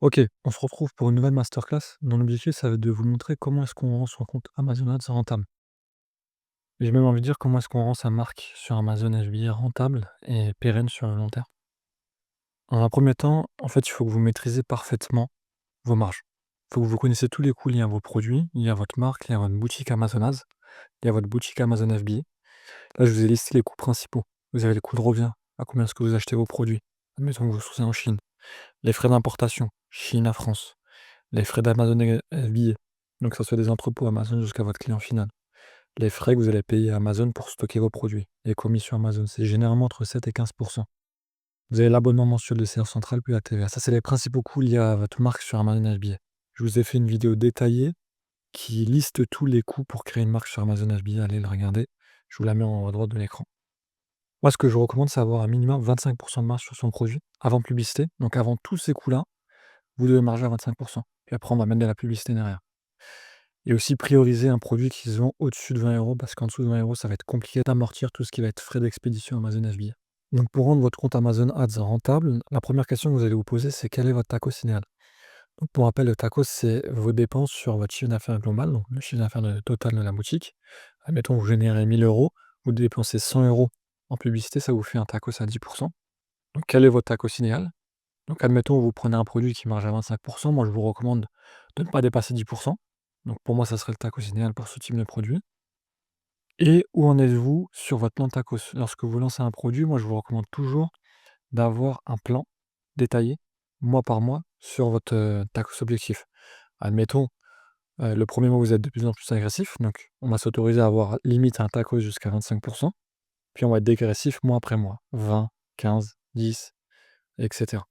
OK, on se retrouve pour une nouvelle masterclass. Dont l'objectif, ça va être de vous montrer comment est-ce qu'on rend son compte Amazon Ads rentable. Et j'ai même envie de dire comment est-ce qu'on rend sa marque sur Amazon FBA rentable et pérenne sur le long terme. Dans un premier temps, en fait, il faut que vous maîtrisez parfaitement vos marges. Il faut que vous connaissiez tous les coûts liés à vos produits, liés à votre marque, liés à votre boutique Amazon Ads, liés à votre boutique Amazon FBA. Là, je vous ai listé les coûts principaux. Vous avez les coûts de revient, à combien est-ce que vous achetez vos produits. Admettons que vous sourcez en Chine. Les frais d'importation, Chine à France. Les frais d'Amazon FBA, donc ça soit des entrepôts Amazon jusqu'à votre client final. Les frais que vous allez payer à Amazon pour stocker vos produits. Les commissions Amazon, c'est généralement entre 7 et 15. Vous avez l'abonnement mensuel de séance centrale puis la TVA. Ça, c'est les principaux coûts liés à votre marque sur Amazon FBA. Je vous ai fait une vidéo détaillée qui liste tous les coûts pour créer une marque sur Amazon FBA. Allez le regarder. Je vous la mets en haut à droite de l'écran. Moi, ce que je vous recommande, c'est avoir un minimum 25 de marge sur son produit avant publicité. Donc avant tous ces coûts-là, vous devez marger à 25. Puis après, on va mettre de la publicité derrière. Et aussi prioriser un produit qui se vend au-dessus de 20 € parce qu'en dessous de 20 €, ça va être compliqué d'amortir tout ce qui va être frais d'expédition Amazon FBA. Donc pour rendre votre compte Amazon Ads rentable, la première question que vous allez vous poser, c'est quel est votre TACoS idéal? Donc pour rappel, le TACoS, c'est vos dépenses sur votre chiffre d'affaires global, donc le chiffre d'affaires total de la boutique. Admettons, vous générez 1 000 €, vous dépensez 100 € en publicité, ça vous fait un TACoS à 10. Donc quel est votre TACoS idéal? Donc admettons, vous prenez un produit qui marge à 25. Moi je vous recommande de ne pas dépasser 10. Donc pour moi, ça serait le tacos idéal pour ce type de produit. Et où en êtes-vous sur votre plan de tacos? Lorsque vous lancez un produit, moi je vous recommande toujours d'avoir un plan détaillé, mois par mois, sur votre tacos objectif. Admettons, le premier mois, vous êtes de plus en plus agressif, donc on va s'autoriser à avoir limite un tacos jusqu'à 25. Puis on va être dégressif mois après mois, 20, 15, 10, etc.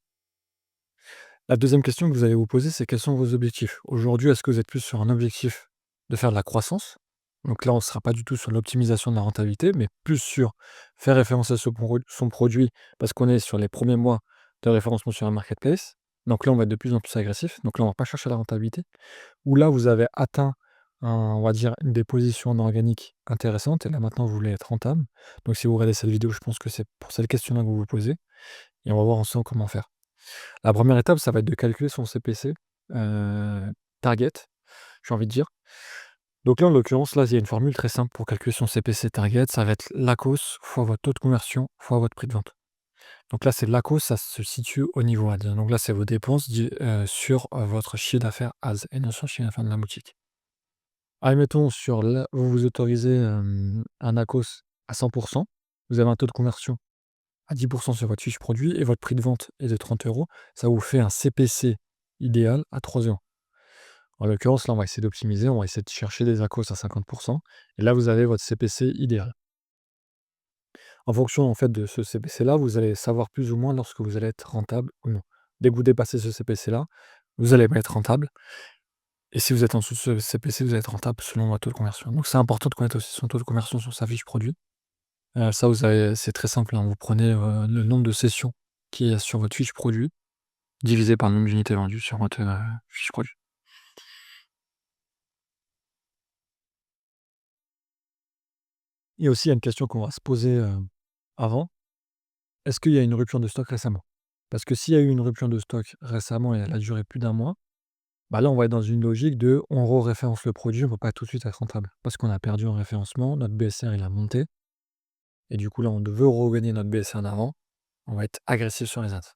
La deuxième question que vous allez vous poser, c'est quels sont vos objectifs? Aujourd'hui, est-ce que vous êtes plus sur un objectif de faire de la croissance? Donc là, on ne sera pas du tout sur l'optimisation de la rentabilité, mais plus sur faire référencer son produit parce qu'on est sur les premiers mois de référencement sur un marketplace. Donc là, on va être de plus en plus agressif. Donc là, on ne va pas chercher la rentabilité. Ou là, vous avez atteint, on va dire, des positions en organique intéressantes. Et là, maintenant, vous voulez être rentable. Donc si vous regardez cette vidéo, je pense que c'est pour cette question-là que vous vous posez. Et on va voir ensemble comment faire. La première étape, ça va être de calculer son CPC, target, j'ai envie de dire. Donc là, en l'occurrence, là, il y a une formule très simple pour calculer son CPC target, ça va être l'ACoS fois votre taux de conversion fois votre prix de vente. Donc là, c'est l'ACoS, ça se situe au niveau ads. Donc là, c'est vos dépenses sur, votre chiffre d'affaires ads et non sur le chiffre d'affaires de la boutique. Admettons sur là, vous vous autorisez, un ACoS à 100. Vous avez un taux de conversion à 10 sur votre fiche produit et votre prix de vente est de 30 €, ça vous fait un CPC idéal à 3 €. En l'occurrence, là, on va essayer d'optimiser, on va essayer de chercher des ACoS à 50 et là, vous avez votre CPC idéal. En fonction, en fait, de ce CPC-là, vous allez savoir plus ou moins lorsque vous allez être rentable ou non. Dès que vous dépassez ce CPC-là, vous allez pas être rentable et si vous êtes en dessous de ce CPC, vous allez être rentable selon votre taux de conversion. Donc c'est important de connaître aussi son taux de conversion sur sa fiche produit. Ça, vous avez c'est très simple, hein, vous prenez, le nombre de sessions qui est sur votre fiche produit, divisé par le nombre d'unités vendues sur votre, fiche produit. Et aussi, il y a une question qu'on va se poser, avant, est-ce qu'il y a une rupture de stock récemment? Parce que s'il y a eu une rupture de stock récemment et elle a duré plus d'un mois, bah, là, on va être dans une logique de on re-référence le produit, on ne va pas tout de suite être rentable. Parce qu'on a perdu en référencement, notre BSR, il a monté et du coup, là, on veut regagner notre BSR d'avant, on va être agressif sur les ads.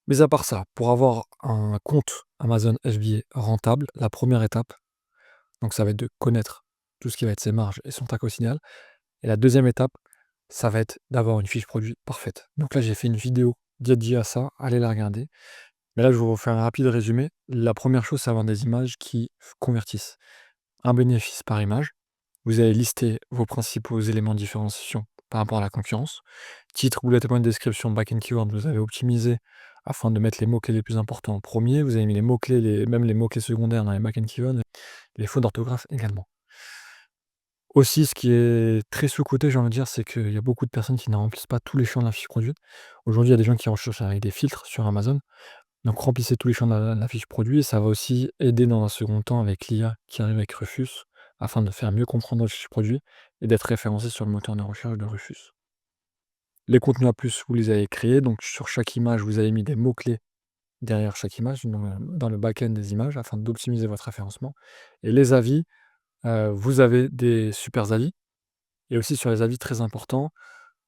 Mais à part ça, pour avoir un compte Amazon FBA rentable, la première étape, donc ça va être de connaître tout ce qui va être ses marges et son TAC au signal. Et la deuxième étape, ça va être d'avoir une fiche produit parfaite. Donc là, j'ai fait une vidéo dédiée à ça, allez la regarder. Mais là, je vous refais un rapide résumé. La première chose, c'est avoir des images qui convertissent. Un bénéfice par image. Vous allez lister vos principaux éléments de différenciation par rapport à la concurrence. Titre, bullet point, description, back-end keyword, vous avez optimisé afin de mettre les mots-clés les plus importants en premier. Vous avez mis les mots-clés, même les mots-clés secondaires dans les back-end keywords, les fautes d'orthographe également. Aussi, ce qui est très sous-coté, j'ai envie de dire, c'est qu'il y a beaucoup de personnes qui ne remplissent pas tous les champs de la fiche produit. Aujourd'hui, il y a des gens qui recherchent avec des filtres sur Amazon. Donc remplissez tous les champs de la fiche produit. Ça va aussi aider dans un second temps avec l'IA qui arrive avec Rufus, afin de faire mieux comprendre votre fiche produit et d'être référencé sur le moteur de recherche de Rufus. Les contenus à plus, vous les avez créés. Donc sur chaque image, vous avez mis des mots-clés derrière chaque image, dans le back-end des images afin d'optimiser votre référencement et les avis, vous avez des super avis et aussi sur les avis très importants,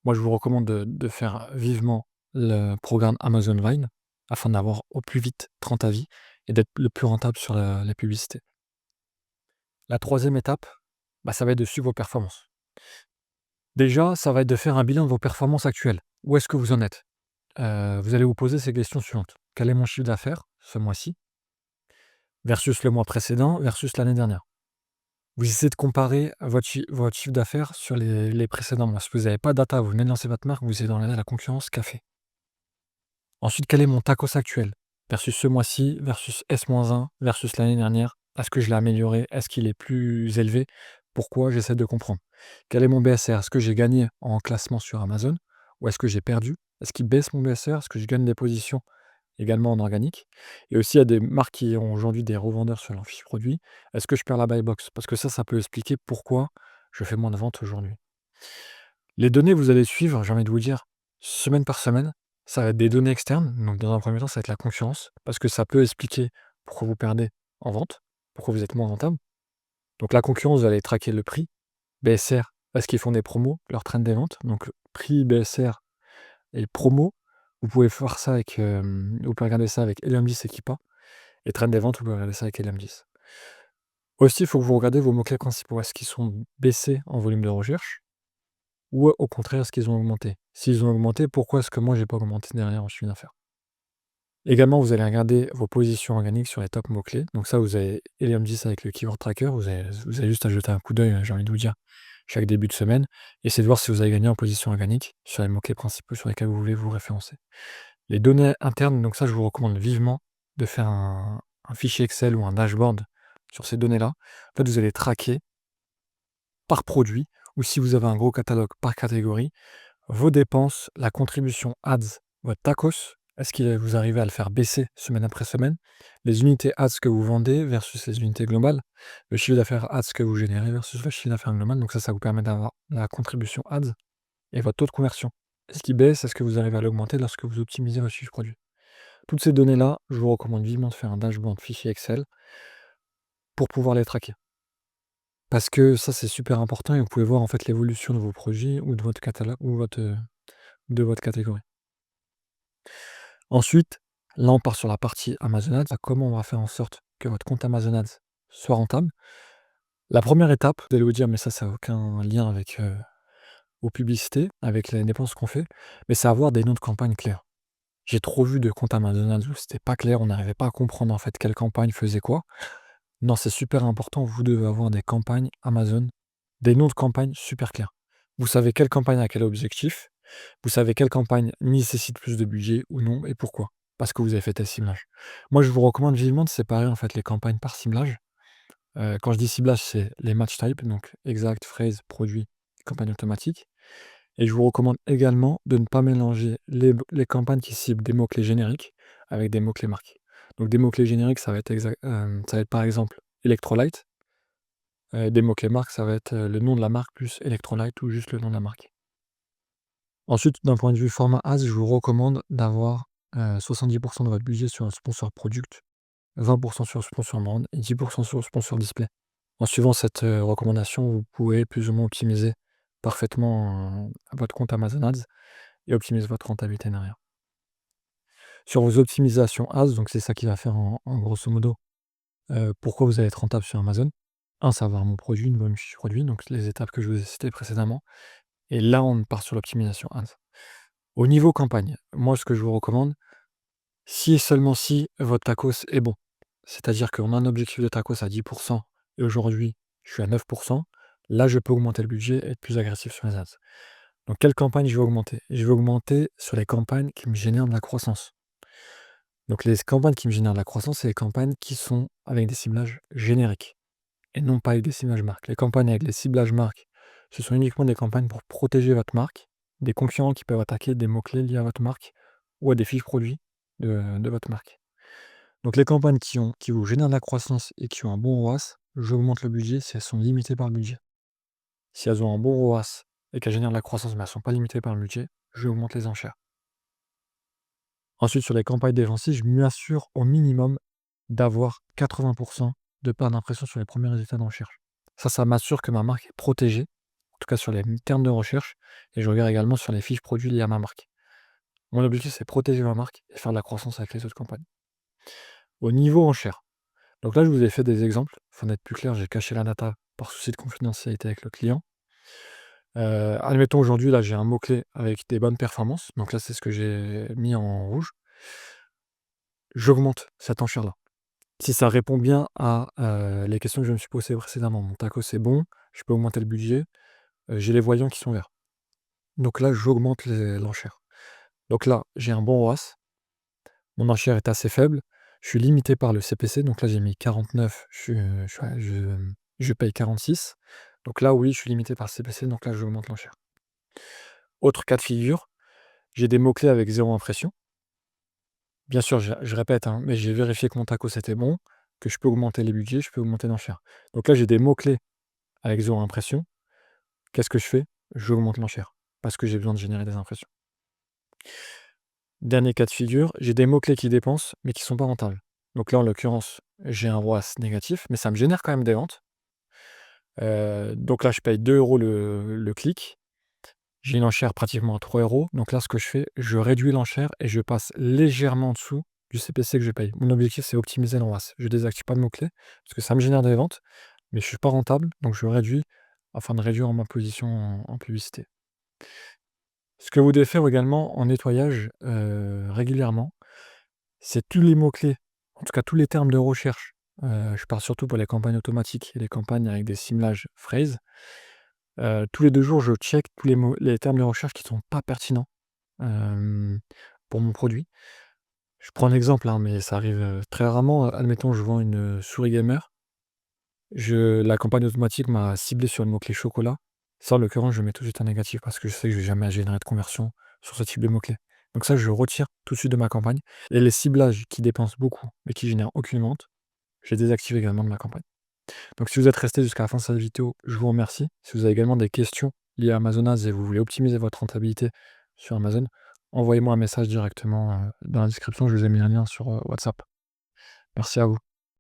moi je vous recommande de faire vivement le programme Amazon Vine afin d'avoir au plus vite 30 avis et d'être le plus rentable sur la publicité. La troisième étape, bah, ça va être de suivre vos performances. Déjà, ça va être de faire un bilan de vos performances actuelles. Où est-ce que vous en êtes? Vous allez vous poser ces questions suivantes: quel est mon chiffre d'affaires ce mois-ci versus le mois précédent versus l'année dernière? Vous essayez de comparer votre chiffre d'affaires sur les précédents mois. Si vous n'avez pas de data, vous venez de lancer votre marque, vous essayez de regarder la concurrence qu'a fait. Ensuite, quel est mon tacos actuel versus ce mois-ci versus S-1 versus l'année dernière? Est-ce que je l'ai amélioré? Est-ce qu'il est plus élevé? Pourquoi? J'essaie de comprendre. Quel est mon BSR? Est-ce que j'ai gagné en classement sur Amazon ou est-ce que j'ai perdu? Est-ce qu'il baisse mon BSR? Est-ce que je gagne des positions également en organique? Et aussi, il y a des marques qui ont aujourd'hui des revendeurs sur leur fiche produit. Est-ce que je perds la buy box? Parce que ça peut expliquer pourquoi je fais moins de ventes aujourd'hui. Les données, vous allez suivre, j'ai envie de vous dire, semaine par semaine. Ça va être des données externes. Donc, dans un premier temps, ça va être la concurrence, parce que ça peut expliquer pourquoi vous perdez en vente, pourquoi vous êtes moins rentable. Donc, la concurrence, vous allez traquer le prix, BSR, parce qu'ils font des promos, leur trend des ventes. Donc, prix, BSR et promo, vous pouvez faire ça avec, vous pouvez regarder ça avec Helium 10 et Keepa. Et trend des ventes, vous pouvez regarder ça avec Helium 10. Aussi, il faut que vous regardiez vos mots-clés principaux. Est-ce qu'ils sont baissés en volume de recherche? Ou au contraire, est-ce qu'ils ont augmenté? S'ils ont augmenté, pourquoi est-ce que moi j'ai pas augmenté derrière en chiffre d'affaires? Également, vous allez regarder vos positions organiques sur les top mots-clés. Donc ça, vous avez Helium 10 avec le Keyword Tracker. Vous avez juste à jeter un coup d'œil, j'ai envie de vous dire, chaque début de semaine. Essayez de voir si vous avez gagné en position organique sur les mots-clés principaux sur lesquels vous voulez vous référencer. Les données internes, donc ça, je vous recommande vivement de faire un fichier Excel ou un dashboard sur ces données-là. En fait, vous allez traquer par produit ou si vous avez un gros catalogue par catégorie, vos dépenses, la contribution ads, votre tacos, est-ce que vous arrivez à le faire baisser semaine après semaine? Les unités ads que vous vendez versus les unités globales, le chiffre d'affaires ads que vous générez versus le chiffre d'affaires global. Donc ça vous permet d'avoir la contribution ads et votre taux de conversion. Est-ce qu'il baisse? Est-ce que vous arrivez à l'augmenter lorsque vous optimisez votre chiffre produit? Toutes ces données-là, je vous recommande vivement de faire un dashboard fichier Excel pour pouvoir les traquer. Parce que ça, c'est super important et vous pouvez voir en fait l'évolution de vos produits ou de votre catalogue ou de votre catégorie. Ensuite, là, on part sur la partie Amazon Ads. Comment on va faire en sorte que votre compte Amazon Ads soit rentable? La première étape, vous allez vous dire, mais ça n'a aucun lien avec vos publicités, avec les dépenses qu'on fait, mais c'est avoir des noms de campagne clairs. J'ai trop vu de comptes Amazon Ads où c'était pas clair, on n'arrivait pas à comprendre en fait quelle campagne faisait quoi. Non, c'est super important, vous devez avoir des campagnes Amazon, des noms de campagnes super clairs. Vous savez quelle campagne a quel objectif, vous savez quelle campagne nécessite plus de budget ou non et pourquoi. Parce que vous avez fait tel ciblage. Moi, je vous recommande vivement de séparer en fait les campagnes par ciblage. Quand je dis ciblage, c'est les match types, donc exact, phrase, produit, campagne automatique. Et je vous recommande également de ne pas mélanger les campagnes qui ciblent des mots-clés génériques avec des mots-clés marqués. Donc des mots-clés génériques, ça va être ça va être par exemple Electrolyte. Des mots-clés marques, ça va être, le nom de la marque plus Electrolyte ou juste le nom de la marque. Ensuite, d'un point de vue format ads, je vous recommande d'avoir, 70 de votre budget sur un sponsor product, 20 sur sponsor brand et 10 sur sponsor display. En suivant cette, recommandation, vous pouvez plus ou moins optimiser parfaitement, votre compte Amazon Ads et optimiser votre rentabilité derrière. Sur vos optimisations ads, donc c'est ça qui va faire en grosso modo, pourquoi vous allez être rentable sur Amazon. Un, c'est avoir mon produit, une bonne fiche produit, donc les étapes que je vous ai citées précédemment. Et là, on part sur l'optimisation ads. Au niveau campagne, moi, ce que je vous recommande, si et seulement si votre tacos est bon, c'est-à-dire qu'on a un objectif de tacos à 10 et aujourd'hui, je suis à 9, là, je peux augmenter le budget et être plus agressif sur les ads. Donc, quelle campagne je vais augmenter? Je vais augmenter sur les campagnes qui me génèrent de la croissance. Donc, les campagnes qui me génèrent de la croissance, c'est les campagnes qui sont avec des ciblages génériques et non pas avec des ciblages marques. Les campagnes avec les ciblages marques, ce sont uniquement des campagnes pour protéger votre marque, des concurrents qui peuvent attaquer des mots-clés liés à votre marque ou à des fiches produits de votre marque. Donc les campagnes qui vous génèrent de la croissance et qui ont un bon ROAS, j'augmente le budget si elles sont limitées par le budget. Si elles ont un bon ROAS et qu'elles génèrent de la croissance mais elles ne sont pas limitées par le budget, j'augmente les enchères. Ensuite, sur les campagnes défensives, je m'assure au minimum d'avoir 80 de part d'impression sur les premiers résultats de recherche. Ça m'assure que ma marque est protégée, en tout cas sur les termes de recherche, et je regarde également sur les fiches produits liées à ma marque. Mon objectif, c'est protéger ma marque et faire de la croissance avec les autres campagnes. Au niveau enchères, donc là, je vous ai fait des exemples. Pour être plus clair, j'ai caché la data par souci de confidentialité avec le client. Admettons aujourd'hui, là, j'ai un mot-clé avec des bonnes performances, donc là, c'est ce que j'ai mis en rouge. J'augmente cette enchère-là. Si ça répond bien à, les questions que je me suis posées précédemment. Mon taco, c'est bon, je peux augmenter le budget, j'ai les voyants qui sont verts. Donc là, j'augmente l'enchère. Donc là, j'ai un bon ROAS, mon enchère est assez faible, je suis limité par le CPC, donc là, j'ai mis 49, je paye 46. Donc là, oui, je suis limité par le CPC, donc là, j'augmente l'enchère. Autre cas de figure, j'ai des mots-clés avec 0 impression. Bien sûr, je répète, hein, mais j'ai vérifié que mon taco, c'était bon, que je peux augmenter les budgets, je peux augmenter l'enchère. Donc là, j'ai des mots-clés avec 0 impression. Qu'est-ce que je fais? J'augmente l'enchère, parce que j'ai besoin de générer des impressions. Dernier cas de figure, j'ai des mots-clés qui dépensent, mais qui sont pas rentables. Donc là, en l'occurrence, j'ai un ROAS négatif, mais ça me génère quand même des ventes. Donc là, je paye 2 € le clic. J'ai une enchère pratiquement à 3 €. Donc là, ce que je fais, je réduis l'enchère et je passe légèrement en dessous du CPC que je paye. Mon objectif, c'est optimiser le ROAS. Je désactive pas de mots-clés, parce que ça me génère des ventes, mais je suis pas rentable, donc je réduis afin de réduire ma position en publicité. Ce que vous devez faire également en nettoyage, régulièrement, c'est tous les mots-clés, en tout cas tous les termes de recherche, je parle surtout pour les campagnes automatiques et les campagnes avec des ciblages phrases. Tous les 2 jours, je check tous les termes de recherche qui sont pas pertinents, hem, pour mon produit. Je prends un exemple, hein, mais ça arrive, très rarement. Admettons, je vends une, souris gamer. La campagne automatique m'a ciblé sur le mot-clé chocolat. Ça, en l'occurrence, je mets tout de suite un négatif parce que je sais que je vais jamais générer de conversion sur ce type de mot-clé. Donc ça, je retire tout de suite de ma campagne et les ciblages qui dépensent beaucoup, mais qui génèrent aucune vente, je les désactive également de ma campagne. Donc si vous êtes resté jusqu'à la fin de cette vidéo, je vous remercie. Si vous avez également des questions liées à Amazon Ads et vous voulez optimiser votre rentabilité sur Amazon, envoyez-moi un message directement, dans la description, je vous ai mis un lien sur, WhatsApp. Merci à vous.